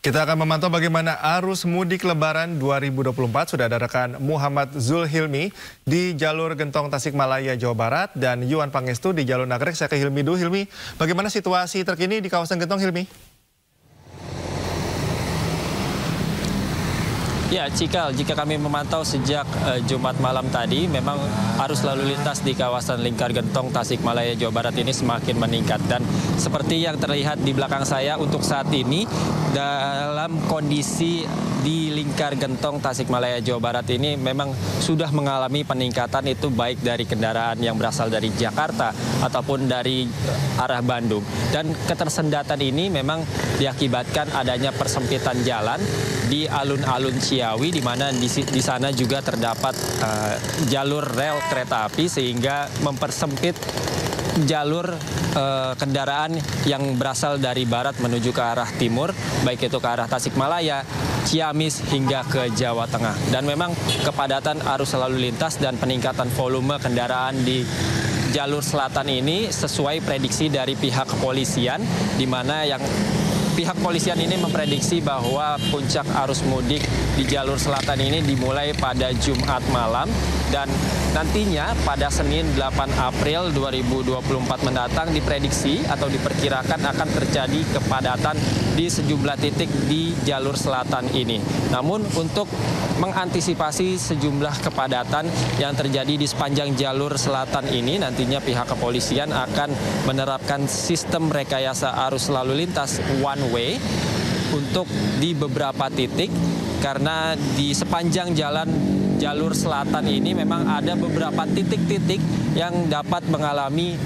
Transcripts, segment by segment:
Kita akan memantau bagaimana arus mudik Lebaran 2024. Sudah ada rekan Muhammad Zulhilmi di jalur Gentong Tasikmalaya, Jawa Barat, dan Yuan Pangestu di jalur Nagrek. Saya ke Hilmi dulu. Hilmi, bagaimana situasi terkini di kawasan Gentong, Hilmi? Ya, Cikal, jika kami memantau sejak Jumat malam tadi, memang arus lalu lintas di kawasan Lingkar Gentong, Tasikmalaya, Jawa Barat ini semakin meningkat. Dan seperti yang terlihat di belakang saya untuk saat ini, dalam kondisi di Lingkar Gentong, Tasikmalaya, Jawa Barat ini memang sudah mengalami peningkatan, itu baik dari kendaraan yang berasal dari Jakarta ataupun dari arah Bandung. Dan ketersendatan ini memang diakibatkan adanya persempitan jalan di alun-alun Ciawi, di mana di sana juga terdapat jalur rel kereta api, sehingga mempersempit jalur kendaraan yang berasal dari barat menuju ke arah timur, baik itu ke arah Tasikmalaya, Ciamis, hingga ke Jawa Tengah. Dan memang kepadatan arus lalu lintas dan peningkatan volume kendaraan di jalur selatan ini sesuai prediksi dari pihak kepolisian, di mana pihak kepolisian ini memprediksi bahwa puncak arus mudik di jalur selatan ini dimulai pada Jumat malam, dan nantinya pada Senin 8 April 2024 mendatang diprediksi atau diperkirakan akan terjadi kepadatan di sejumlah titik di jalur selatan ini. Namun untuk mengantisipasi sejumlah kepadatan yang terjadi di sepanjang jalur selatan ini, nantinya pihak kepolisian akan menerapkan sistem rekayasa arus lalu lintas one way untuk di beberapa titik, karena di sepanjang jalur selatan ini memang ada beberapa titik-titik yang dapat mengalami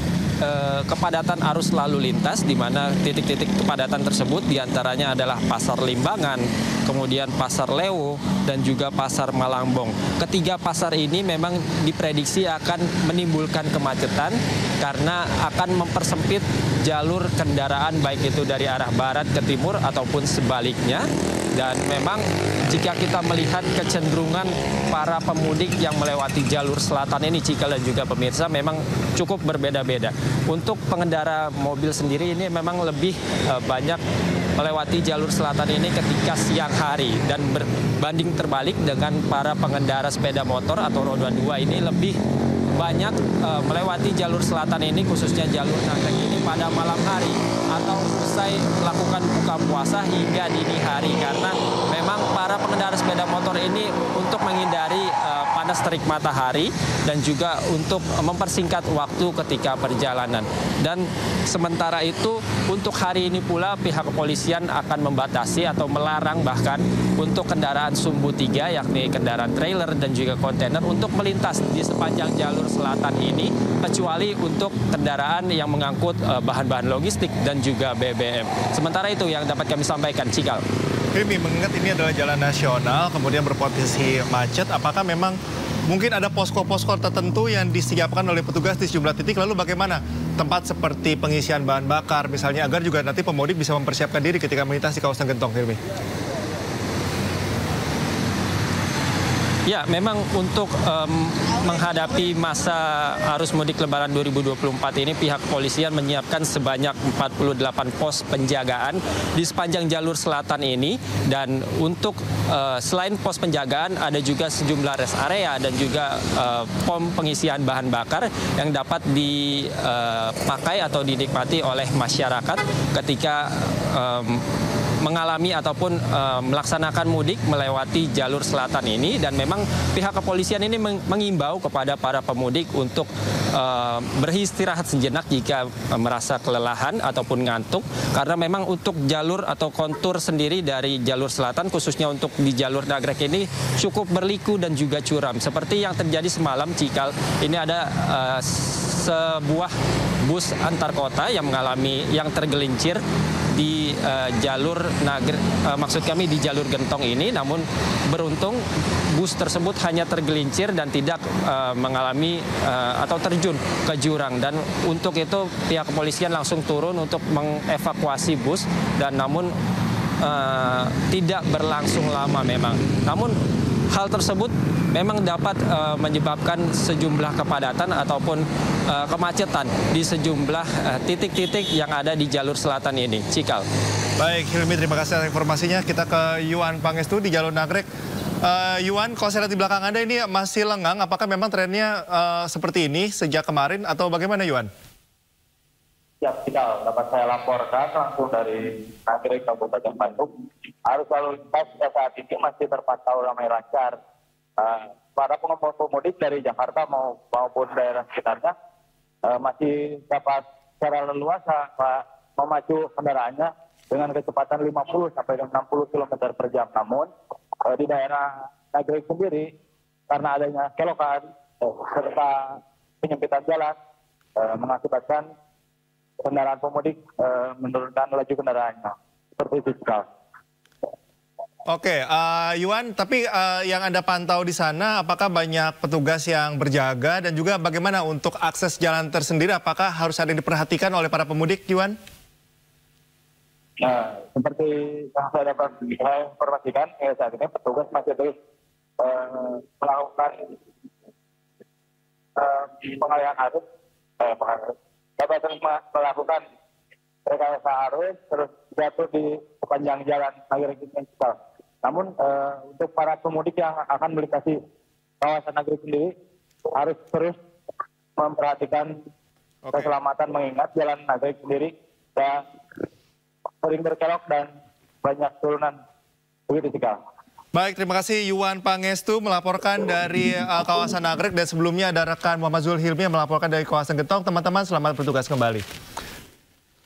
kepadatan arus lalu lintas, di mana titik-titik kepadatan tersebut diantaranya adalah Pasar Limbangan, kemudian Pasar Lewo, dan juga Pasar Malangbong. Ketiga pasar ini memang diprediksi akan menimbulkan kemacetan karena akan mempersempit jalur kendaraan baik itu dari arah barat ke timur ataupun sebaliknya. Dan memang jika kita melihat kecenderungan para pemudik yang melewati jalur selatan ini, Cikal dan juga pemirsa, memang cukup berbeda-beda. Untuk pengendara mobil sendiri ini memang lebih banyak melewati jalur selatan ini ketika siang hari, dan berbanding terbalik dengan para pengendara sepeda motor atau roda 2 ini lebih banyak melewati jalur selatan ini, khususnya jalur Nagrek ini pada malam hari atau usai melakukan buka puasa hingga dini hari, karena memang para pengendara sepeda motor ini untuk menghindari panas terik matahari dan juga untuk mempersingkat waktu ketika perjalanan. Dan sementara itu untuk hari ini pula pihak kepolisian akan membatasi atau melarang bahkan untuk kendaraan sumbu 3, yakni kendaraan trailer dan juga kontainer untuk melintas di sepanjang jalur selatan ini, kecuali untuk kendaraan yang mengangkut bahan-bahan logistik dan juga BBM. Sementara itu yang dapat kami sampaikan, Cikal. Hilmi, mengingat ini adalah jalan nasional, kemudian berpotensi macet, apakah memang mungkin ada posko-posko tertentu yang disiapkan oleh petugas di sejumlah titik? Lalu bagaimana tempat seperti pengisian bahan bakar misalnya, agar juga nanti pemudik bisa mempersiapkan diri ketika melintas di kawasan Gentong, Hilmi? Ya, memang untuk menghadapi masa arus mudik Lebaran 2024 ini pihak kepolisian menyiapkan sebanyak 48 pos penjagaan di sepanjang jalur selatan ini. Dan untuk selain pos penjagaan ada juga sejumlah rest area dan juga pom pengisian bahan bakar yang dapat dipakai atau dinikmati oleh masyarakat ketika mengalami ataupun melaksanakan mudik melewati jalur selatan ini. Dan memang pihak kepolisian ini mengimbau kepada para pemudik untuk beristirahat sejenak jika merasa kelelahan ataupun ngantuk, karena memang untuk jalur atau kontur sendiri dari jalur selatan, khususnya untuk di jalur Nagrek ini cukup berliku dan juga curam. Seperti yang terjadi semalam, Cikal, ini ada sebuah bus antar kota yang tergelincir di jalur Nagrek, maksud kami di jalur Gentong ini. Namun beruntung bus tersebut hanya tergelincir dan tidak mengalami atau terjun ke jurang. Dan untuk itu pihak kepolisian langsung turun untuk mengevakuasi bus, dan namun tidak berlangsung lama memang. Namun hal tersebut memang dapat menyebabkan sejumlah kepadatan ataupun kemacetan di sejumlah titik-titik yang ada di jalur selatan ini, Cikal. Baik, Hilmi, terima kasih atas informasinya. Kita ke Yuan Pangestu di Jalur Nagrek. Yuan, kalau saya lihat di belakang Anda ini masih lengang. Apakah memang trennya seperti ini sejak kemarin atau bagaimana, Yuan? Ya, Fikal, dapat saya laporkan langsung dari Nagrek Kabupaten Bandung. Arus lalu lintas saat ini masih terpantau ramai lancar. Para pemudik dari Jakarta maupun daerah sekitarnya masih dapat secara leluasa memacu kendaraannya dengan kecepatan 50 sampai 60 km per jam. Namun di daerah Nagrek sendiri karena adanya kelokan serta penyempitan jalan mengakibatkan kendaraan pemudik menurunkan laju kendaraannya. Seperti itu, Fikal. Oke, Yuan, tapi yang Anda pantau di sana, apakah banyak petugas yang berjaga dan juga bagaimana untuk akses jalan tersendiri? Apakah harus ada yang diperhatikan oleh para pemudik, Yuan? Nah, seperti yang saya dapat saya informasikan, saat ini petugas masih terus melakukan pengalihan arus, dapat terus melakukan rekayasa arus, terus jatuh di sepanjang jalan Nagrek ini. Namun untuk para pemudik yang akan melintasi kawasan Nagrek sendiri harus terus memperhatikan keselamatan, mengingat jalan Nagrek sendiri dan sering berkelok dan banyak turunan. Begitu, Fikal. Baik, terima kasih Yuan Pangestu melaporkan dari kawasan Nagrek, dan sebelumnya ada rekan Muhammad Zulhilmi yang melaporkan dari kawasan Gentong. Teman-teman, selamat bertugas kembali.